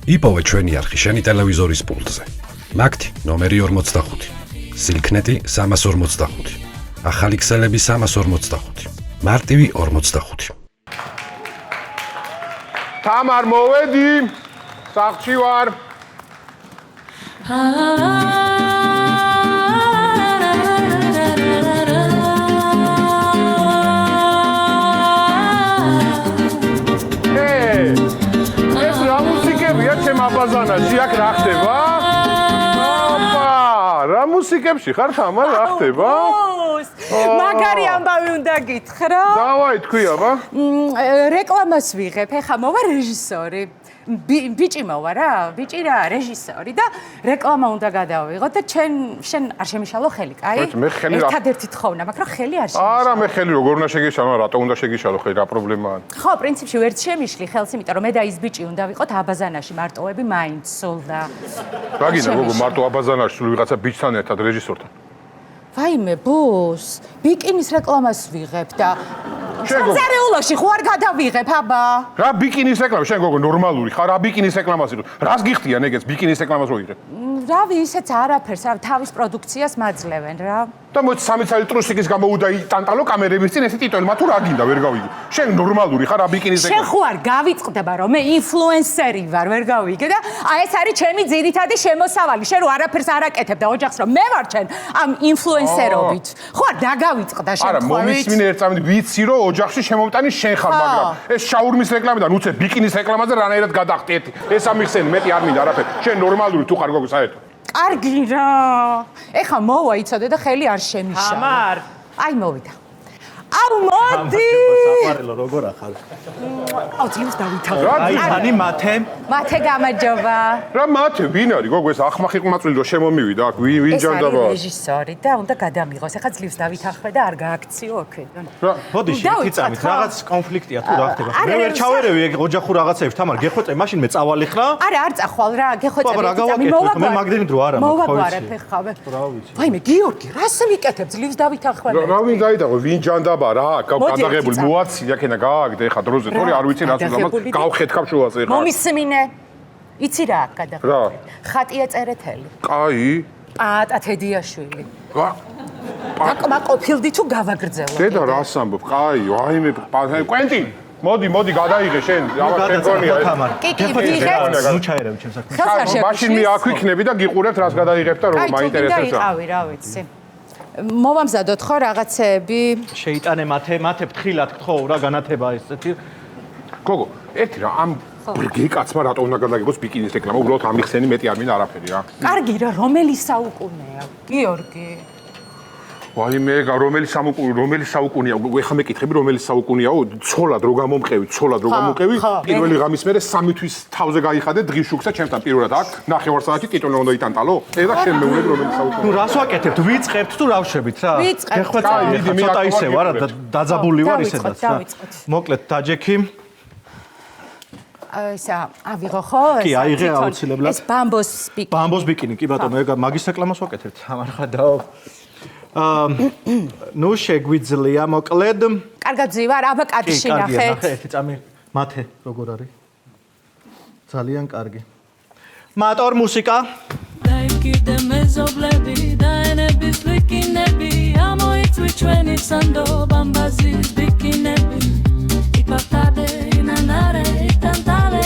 იპოვე ჩვენი არხი შენი ტელევიზორის პულტზე. მაგთი ნომერი 45, სილქნეტი 345, ახალი ქსელები 345, მარტივი 45. თამარ მოვედი, სახლში ვარ. ეს რა მუსიკებია ჩემ აბაზანაში, აქ რა ხდება? რა მუსიკებში ხარ თამარ, რა ხდება? მაგარი ამბავი უნდა გითხრა. დავაი თქვი აბა. რეკლამას ვიღებ, ეხა მოვა რეჟისორი. ბიჭი მოვა რა, ბიჭი რა, რეჟისორი და რეკლამა უნდა გადავიღოთ და შენ არ შემიშალო ხელი, კაი? მე ხელი რა. ერთადერთი თხოვნა, მაგრამ ხელი არ შემიშალო. არა, მე ხელი როგორ უნდა შეგიშალო, რატო უნდა შეგიშალო ხელი, რა პრობლემაა? ხო, პრინციპში ვერ შემიშლი ხელს, იმიტომ რომ მე და ის ბიჭი უნდა ვიყოთ აბაზანაში მარტოები მაინც სულდა. რა გინდა გოგო, მარტო აბაზანაში სულ ვიღაცა ბიჭთან ერთად რეჟისორთან? ვაიმე, ბოს, ბიკინის რეკლამას ვიღებ და ზარეულაში ხო არ გადავიღებ, აბა. რა ბიკინის რეკლამა, შენ გოგო ნორმალური ხარ, რა ბიკინის რეკლამას იღებ? რას გიხდიან ეგეც ბიკინის რეკლამას რო იღებ? რავი, ისეც არაფერს, რა თავის პროდუქციას მაძლევენ რა. და მოიც 3 წელი ტრუსიკის გამოუდა ტანტალო კამერების წინ ესე ტიტულმა თუ რა გინდა ვერ გავიგე. შენ ნორმალური ხარ, რა ბიკინის რეკლამა? შენ ხო არ გავიწყდება რომ მე ინფლუენსერი ვარ, ვერ გავიგე და აი ეს არის ჩემი ძირითადი შემოსავალი. შენ რო არაფერს არ აკეთებ და ოჯახს რომ მე ვარ ჩემ ამ ინფლუენსერობით. ხო არ დაგავიწყდა შენ არა, ხო? მომისმინე ერთ წამით ვიცი რომ ოჯახში შემომტანი შენ ხარ, მაგრამ ეს შაურმის რეკლამიდან უცებ ბიკინის რეკლამაზე რანაირად გადახტი ერთი. ეს ამიხსენი, მეტი არ მინდა არაფერი. შენ ნორმალური თუ ხარ გოგო საერთოდ? კარგი რა. ეხა მოვა იცოდე და ხელი არ შემიშალა. თამარ. აი მოვიდა. აუ მოდი. საყვარელო როგორ ახალ? აუ ძლივს დავითავე. აი თანი მათე. მათე გამარჯობა. რა მათე ვინ არის გოგო ეს ახმახი ყმაწვილი რომ შემომივიდა აქ ვინ ჯანდაბა? ეს არის რეჟისორი და უნდა გადამიღოს. ეხა ძლივს დავითახვე და არ გააქციო აქედან. ბოდიში ერთი წამით რაღაც კონფლიქტია თუ რა ხდება. მე ვერ ჩავერევი ეგ ოჯახურ რაღაცებს თამარ გეხვეწე მაშინ მე წავალე ხლა? არა არ წახვალ რა გეხვეწე ბაბა რა გავაკეთებ მე მაგდენი დრო არა მაქვს ხო იცი. მოვაგვარებ ხავე. ვაიმე გიორგი რას ვიკეთებ ძლივს დავითახვე. რა ვინ გაიდაღო ვინ ჯანდაბა რა გადაღებული მოაცი აქენა გააგდე ეხა დროზე თორე არ ვიცი რას უნდა მაგ გავხეთქავ შუაზე ეხა მომისმინე იცი რა გადაღებული ხატია წერეთელი კაი პატათედიაშვილი რა აკმა ყოფილდი თუ გავაგრძელო დედა რას ამბობ კაი ვაიმე კვენტინ მოდი გადაიღე შენ რა შენ გონია კი ვიღებ ნუ ჩაერევი ჩემს საქმეს მაშინ მე აქ ვიქნები და გიყურებთ რას გადაიღებ და რომ მაინტერესებს რა აიყავი რა ვიცი მოვამზადოთ ხო რაღაცეები შეიტანე მათე ფთხილად გთხოვ რა განათება ესეთი გოგო ერთი რა ამ ბრგი კაცმა რატო უნდა გადაგიღოს ბიკინის რეკლამა უბრალოდ ამიხსენი მეტი არ მინდა არაფერი რა კარგი რა რომელი საუკუნეა გიორგი ვაიმე რომელი საუკუნეა ეხა მეკითხები რომელი საუკუნეაო ცოლად რო გამომყევი პირველი ღამის მერე 3 თვის თავზე გაიხადე დღის შუქსა ჩემთან პირველად აქ ნახევარსაათი ტიტული უნდა იტანტალო ეხლა შენ მეუბნები რომელი საუკუნეა ნუ რას ვაკეთებთ ვიწყებთ თუ რავშვებით რა გეხვეწე ცოტა ისე ვარ დაძაბული ვარ ისედაც რა მოკლედ დაჯექი ისა ავიღო ხო კი აიღე აუცილებლად ეს ბამბოს ბიკინი კი ბატონო ეგ მაგის რეკლამას ვაკეთებთ ამარხა დაო ნუ შეგვიძლია მოკლედ კარგად ძივარ აბა კადში ნახეთ ერთი წამი მათე როგორ არის ძალიან კარგი მატორ მუსიკა დაიკიდე მეზობლები და ენები ფლიკინები ამოიწვი ჩვენი სანდო ბამბაზის ბიკინები იპარტადე ინანარე ტანტალე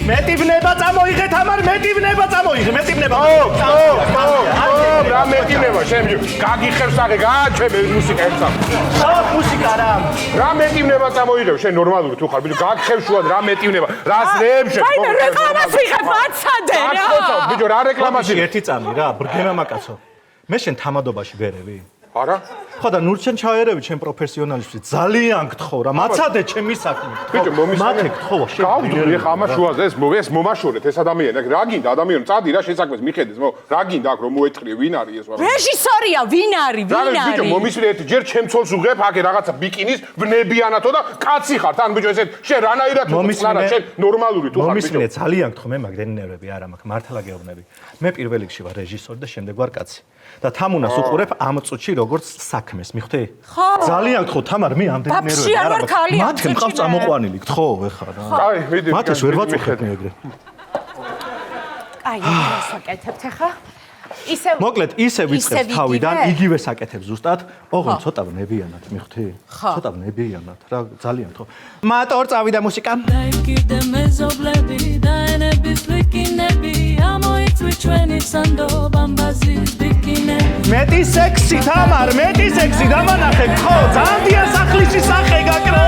მეტი ვნება წამოიღე თამარ მეტი ვნება რა მეტი ვნება შენ გაგიხევს აღე გააჩვენე მუსიკა ერთსა მუსიკა რა მეტი ვნება წამოიღე შენ ნორმალური თუ ხარ ბიჭო გაგიხევ შუად რა მეტი ვნება რას ნებს შენ აი რეკლამას ვიღებ აცადე რა ბიჭო რა რეკლამას ერთი წამი რა ბრგემა მაკაცო მე შენ თამადობაში ვერევი არა ხო და ნუ შენ ჩაერევი ჩემ პროფესიონალისტი ძალიან გთხოვ რა მაცადე ჩემი საქმე ბიჭო მათე გთხოვ შენ გავდური ხა ამას შუაზე ეს მომაშორეთ ეს ადამიანი რა გინდა ადამიანი წადი რა შესაქმეს მიხედეს რა გინდა აქ რომ მოეწყრიე ვინ არის ეს რეჟისორია ვინ არის ბიჭო მომისვლე ერთი ჯერ ჩემ ცოლს უღებ აქე რაღაცა ბიკინის ვნებიანათო და კაცი ხარ თან ბიჭო ესეთ შენ რანაირად უწყნარა შენ ნორმალური თუ ხარ ბიჭო მომისვლე ძალიან გთხოვ მე მაგდენი ნერვები არ მაქვს მართლა გეუბნები მე პირველ რიგში ვარ რეჟისორი და შემდეგ ვარ კაცი და თამუნას უყურებ ამ წუთში როგორც საქმეს, მიხვდი? ხო. ძალიან გთხოვ, თამარ, მე ამდენი ნერვები ბაბში არ ვარ ქალი, მათი მყავს წამოყვანილი, გთხოვ ეხლა რა. კაი, მიდი. მათეს ვერ ვაწუხებ მე ეგრე. აი, ეს საკეთებთ ახლა. ისევ მოკლედ, ისე ვიწყებ ისევ თავიდან, იგივე? იგივე საკეთებ ზუსტად. ოღონდ ცოტა ვნებიანად, მიხვდი? ხო. ცოტა ვნებიანად, რა, ძალიან გთხოვ. მატორ წავიდა მუსიკა. დაიკიდე მეზობლები და ენების ლიკინები ამოიწვი ჩვენი სანდო ბამბაზის ბიკინები მეტი სექსი თამარ, მეტი სექსი დამანახე, ხო, ძალიან სახლის სახე გაკრო.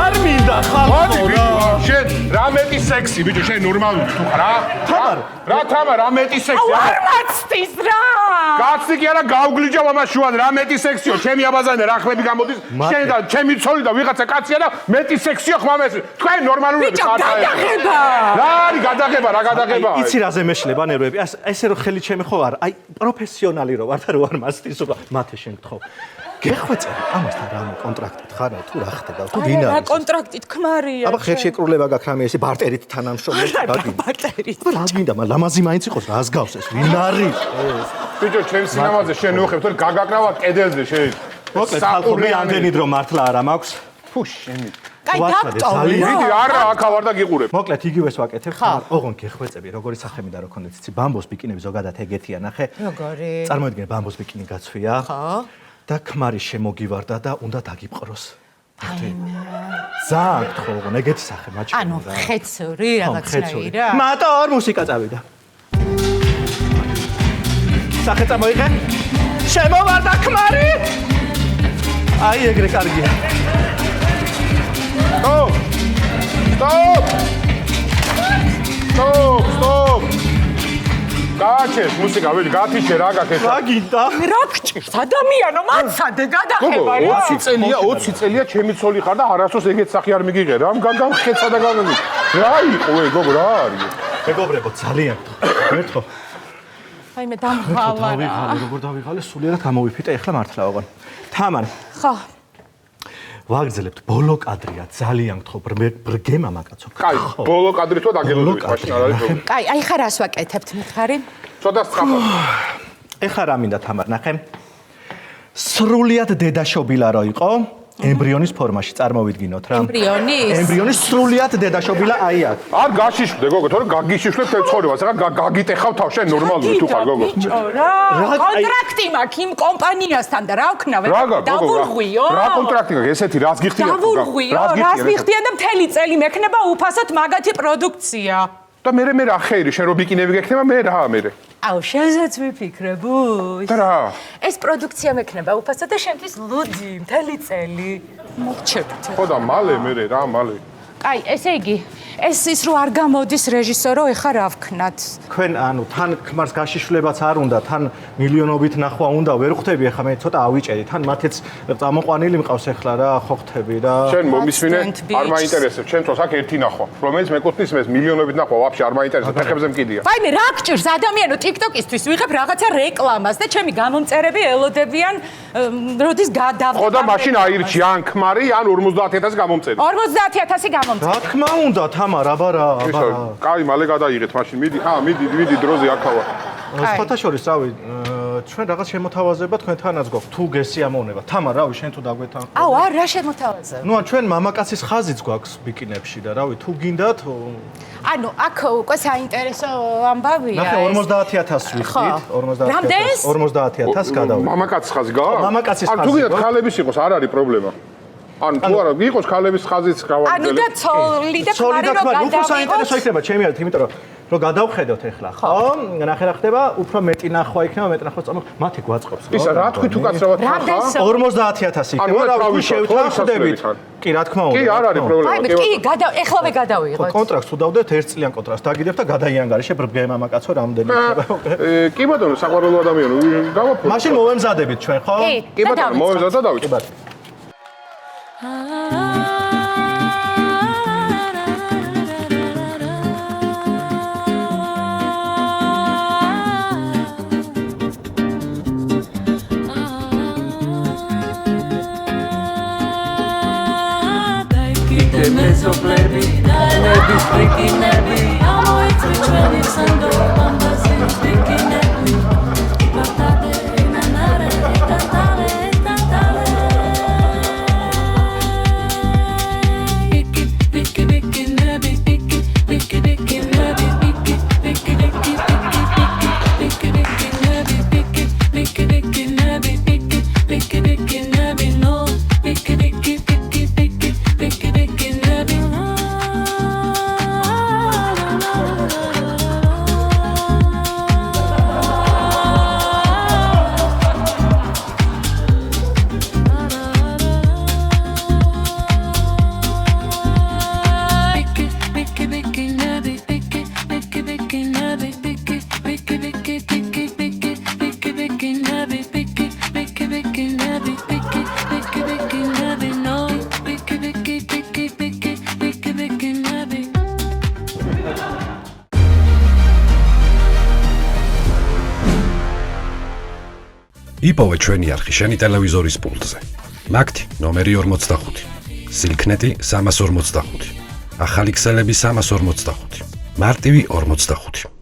არ მინდა ხალხო რა. შენ რა მეტი სექსი, ბიჭო, შენ ნორმალური თუ ხარ რა? თამარ, რა თამარ, რა მეტი სექსი? არ მაცდის რა. კაცი კი არა გავგლიჯა მამა შუან რა მეტი სექსიო, ჩემი აბაზანე რა ხმები გამოდის, შენ და ჩემი ცოლი და ვიღაცა კაცია და მეტი სექსიო ხმამეს. თქვენ ნორმალურები ბიჭო, ხართ. გადაღება. რა არის გადაღება, რა გადაღება? იცი რაზე მეშლება ნერვები? ესე რომ ხელი ჩემი ხო არ, აი პროფესიონალი რო ვარ და რო არ მასტის უბრალოდ მათე შენ გთხოვ. გეხვეწე ამასთან რამე კონტრაქტით ხარ თუ რა ხდება თუ ვინ რა არის? კონტრაქტით ქმარია. აბა ხელშეკრულება გაქვს რამე ესე ბარტერით თანამშრომლობ გაგი. ბარტერით. რა გინდა მაგრამ ლამაზი მაინც იყოს რას გავს ეს ვინ არის? ბიჭო, ჩემ სინამაზე შენ უხებ, თორე გაგაკრავა კედელზე შენ. მოკლედ ხალხო მე ამდენი დრო მართლა არა მაქვს. ფუ შენი. კაი, ვაცხადე, დაკტოვე. ძალიან. მიდი არა, აქ ავარ და გიყურებ. მოკლედ იგივეს ვაკეთებ. ოღონდ გეხვეწები როგორი სახემი და რო კონდეთ იცი ბამბოს ბიკინები ზოგადად ეგეთია ნახე. როგორი? წარმოიდგინე ბამბოს ბიკინი გაცვია. ხო. და ქმარი შემოგივარდა და უნდა დაგიპყროს. ძალიან გთხოვ, ოღონდ ეგეთი სახე მაჩვენე. ანუ ხეცური რაღაცნაირა. მატორ მუსიკა წავიდა. სახე წამოიღე. შემოვარდა ქმარი. აი ეგრე კარგია. Stop! Stop! Stop! Stop! გააჩეს მუსიკა, ველი გათიშე რა გაკეთე. რა გინდა? რა გჭირს ადამიანო, მაცადე გადახება რა. 20 წელია ჩემი ცოლი ხარ და არასდროს ეგეთ სახე არ მიგიღე. რა გაგხეცა და გაგები. რა იყო ეგო რა არის? მეგობრებო, ძალიან გთხოვ. მერთხო. აი მე დამღალა რა. როგორ დავიღალე, სულიერად გამოვიფიტე, ეხლა მართლა ოღონ. თამარ, ხო. ვაგრძელებთ ბოლო კადრია, ძალიან გთხოვ, ბრგე მამაკაცო. კაი, ბოლო კადრი თუ დაგელოდებით, მაშინ არ არის პრობლემა. კაი, აი ხარ რას ვაკეთებთ მითხარი? ცოტა სწრაფად. ეხლა რა მინდა თამარ, ნახე. სრულიად დედაშობილა რო იყო, ემბრიონის ფორმაში წარმოვიდგინოთ რა. ემბრიონის სრულიად დედაშობილა აი აქ. არ გაშიშვდე გოგო, თორე გაგიშიშვდე თელ ცხოვრებას, რა გაგიტეხავ თავ შენ ნორმალური თუ ხარ გოგო. ბიჭო რა, კონტრაქტი მაქვს იმ კომპანიასთან და რა ვქნავ? დავურღვიო? რა კონტრაქტი გაქვს ესეთი, რას გიხდია? დავურღვიო, რას მიხდიან და მთელი წელი მექნება უფასოდ მაგათი პროდუქცია. და მე რა ხეირი, შენ რო ბიკინები გექნება, მე რა მე. აუ, შენზეც ვიფიქრებოი. და რა? ეს პროდუქცია მექნება უფასოდ და შენთვის ლუდი, მთელი წელი. მოგჩებთ. ხო და მალე რა მალე. კაი, ესე იგი, ეს ის რო არ გამოდის რეჟისორო, ეხა რა ვქნათ? თქვენ ანუ თან ქმარს გაშიშვლებაც არ უნდა, თან მილიონობით ნახვა უნდა, ვერ ხვდები ახლა მე ცოტა ავიჭერი, თან მათეც წამოყვანილი მყავს ახლა რა, ხო ხვდები რა. შენ მომისმინე, არ მაინტერესებს, ჩემ თავს აქ ერთი ნახვა, რომელიც მეკუთვნის მეს მილიონობით ნახვა, ვაფშე არ მაინტერესებს, ფეხებზე მკიდია. აი მე რა გჭირს ადამიანო TikTok-ისთვის ვიღებ რაღაცა რეკლამას და ჩემი გამომწერები ელოდებიან როდის გადავდა. ხო და მაშინ აირჩი ან ქმარი, ან 50,000 გამომწერი. 50,000 გამომწერი. რა თქმა უნდა, თამარ, აბარა. კაი, მალე გადაიღეთ მაშინ, მიდი დროზე აქავა. სხვათა შორის, რავი, ჩვენ რაღაც შემოთავაზება თქვენთანაც გვაქვს, თუ გესიამოვნება. თამარ, რავი, შენ თუ დაგვეთანხმები. აუ, არ რა შემოთავაზებ? ნუ ჩვენ მამაკაცის ხაზიც გვაქვს ბიკინებში და რავი, თუ გინდათ ანუ აქ უკვე საინტერესო ამბავია. ნახე 50,000 ვიხდით, 50,000. 50,000 გადავიდეთ. მამაკაცის ხაზი გაქვს? მამაკაცის ხაზი. ან თუ გინდათ ხალების იყოს, არ არის პრობლემა. ან თუ არა, იყოს ხალების ხაზიც გავაგრძელებ. ანუ და ცოლი და ქმარი რო უფრო გადავიღოთ. საინტერესო იქნება ჩემი არით, იმიტომ რომ გადავხედოთ ახლა, ხო? ნახე რა ხდება, უფრო მეტი ნახვა იქნება, მეტი ნახვა წამო, მათი გვაწყობს. ისა რა თქვი თუ კაცრავად ხარ? 50,000 იქნება, რა ვთქვი შევთავაზდებით. კი, რა თქმა უნდა. კი, არ არის პრობლემა. აი, კი, ეხლავე გადავიღოთ. კონტრაქტს უდავდეთ 1 წლიან კონტრაქტს, დაგიდებ და გადაიანგარიშე ბრგე მამაკაცო რამდენი იქნება. კი ბატონო, საყვარელო ადამიანო, გავაფორე. მაშინ მოვემზადებით ჩვენ, ხო? კი ბატონო, მოვემზადოთ და დავიწყოთ. მეზობლები და ენების ლიკინები ამოიწვი ჩვენი სანდო ბამბაზის ბიკინები იპარტადე ნანარე და იპოვე ჩვენი არხი შენი ტელევიზორის პულტზე. მაგთი ნომერი 45. სილქნეტი 345. ახალი ქსელები 345. მარტივი 45.